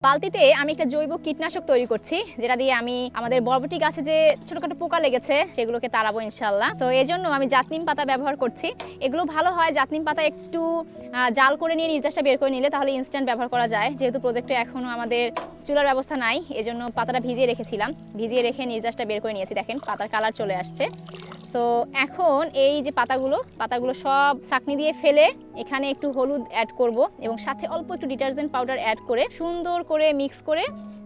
বালতিতে আমি একটা জৈব কীটনাশক তৈরি করছি, যেটা দিয়ে আমি আমাদের বরবটি গাছে যে ছোটখাটো পোকা লেগেছে সেগুলোকে তাড়াবো ইনশাল্লাহ। তো এই জন্য আমি জাতনিম পাতা ব্যবহার করছি। এগুলো ভালো হয় জাতনিম পাতা একটু জাল করে নিয়ে নির্যাসটা বের করে নিলে, তাহলে ইনস্ট্যান্ট ব্যবহার করা যায়। যেহেতু প্রজেক্টে এখনও আমাদের চুলার ব্যবস্থা নাই, এজন্য পাতাটা ভিজিয়ে রেখেছিলাম। ভিজিয়ে রেখে নির্যাসটা বের করে নিয়েছি। দেখেন পাতার কালার চলে আসছে। সো এখন এই যে পাতাগুলো সব ছাঁকনি দিয়ে ফেলে এখানে একটু হলুদ অ্যাড করব এবং সাথে অল্প একটু ডিটারজেন্ট পাউডার অ্যাড করে সুন্দর করে মিক্স করে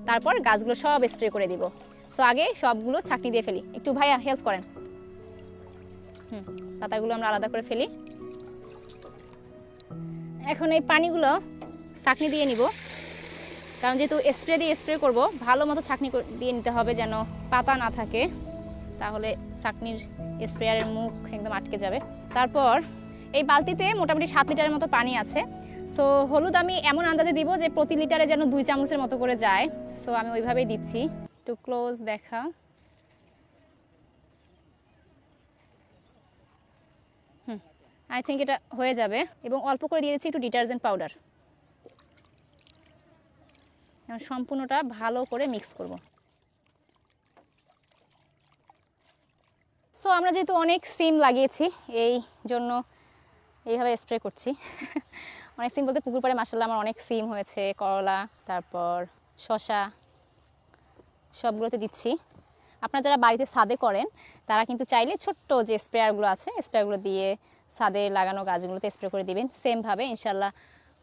তারপর গাছগুলো সব স্প্রে করে দিব। সো আগে সবগুলো ছাঁকনি দিয়ে ফেলি। একটু ভাইয়া হেল্প করেন। পাতাগুলো আমরা আলাদা করে ফেলি। এখন এই পানিগুলো ছাঁকনি দিয়ে নিব, কারণ যেহেতু স্প্রে করব, ভালো মতো ছাঁকনি দিয়ে নিতে হবে যেন পাতা না থাকে, তাহলে ছাঁকনির স্প্রেয়ারের মুখ একদম আটকে যাবে। তারপর এই বালতিতে মোটামুটি 7 লিটারের মতো পানি আছে। সো হলুদ আমি এমন আন্দাজে দিব যে প্রতি লিটারে যেন 2 চামচের মতো করে যায়। সো আমি ওইভাবেই দিচ্ছি। একটু ক্লোজ দেখা। আই থিঙ্ক এটা হয়ে যাবে। এবং অল্প করে দিয়ে দিচ্ছি একটু ডিটারজেন্ট পাউডার। সম্পূর্ণটা ভালো করে মিক্স করব। সো আমরা যেহেতু অনেক সিম লাগিয়েছি, এই জন্য এইভাবে স্প্রে করছি। অনেক সিম বলতে পুকুর পাড়ে মাশাআল্লাহ আমার অনেক সিম হয়েছে, করলা, তারপর শসা, সবগুলোতে দিচ্ছি। আপনারা যারা বাড়িতে ছাদে করেন তারা কিন্তু চাইলে ছোট্ট যে স্প্রেয়ারগুলো আছে, স্প্রেয়ারগুলো দিয়ে ছাদে লাগানো গাছগুলোতে স্প্রে করে দিবেন। সেমভাবে ইনশাল্লাহ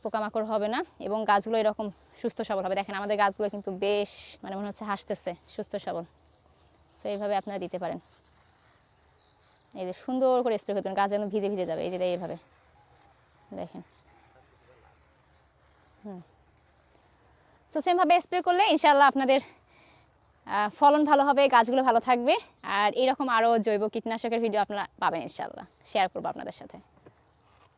পোকামাকড় হবে না এবং গাছগুলো এরকম সুস্থ সবল হবে। দেখেন আমাদের গাছগুলো কিন্তু বেশ মনে হচ্ছে হাসতেছে, সুস্থ সবল। সো এইভাবে আপনারা দিতে পারেন। এই যে সুন্দর করে স্প্রে করতেন, গাছ যেন ভিজে ভিজে যাবে। এই যে এইভাবে দেখেন। সো সেমভাবে স্প্রে করলে ইনশাআল্লাহ আপনাদের ফলন ভালো হবে, গাছগুলো ভালো থাকবে। আর এরকম আরও জৈব কীটনাশকের ভিডিও আপনারা পাবেন ইনশাআল্লাহ, শেয়ার করবো আপনাদের সাথে।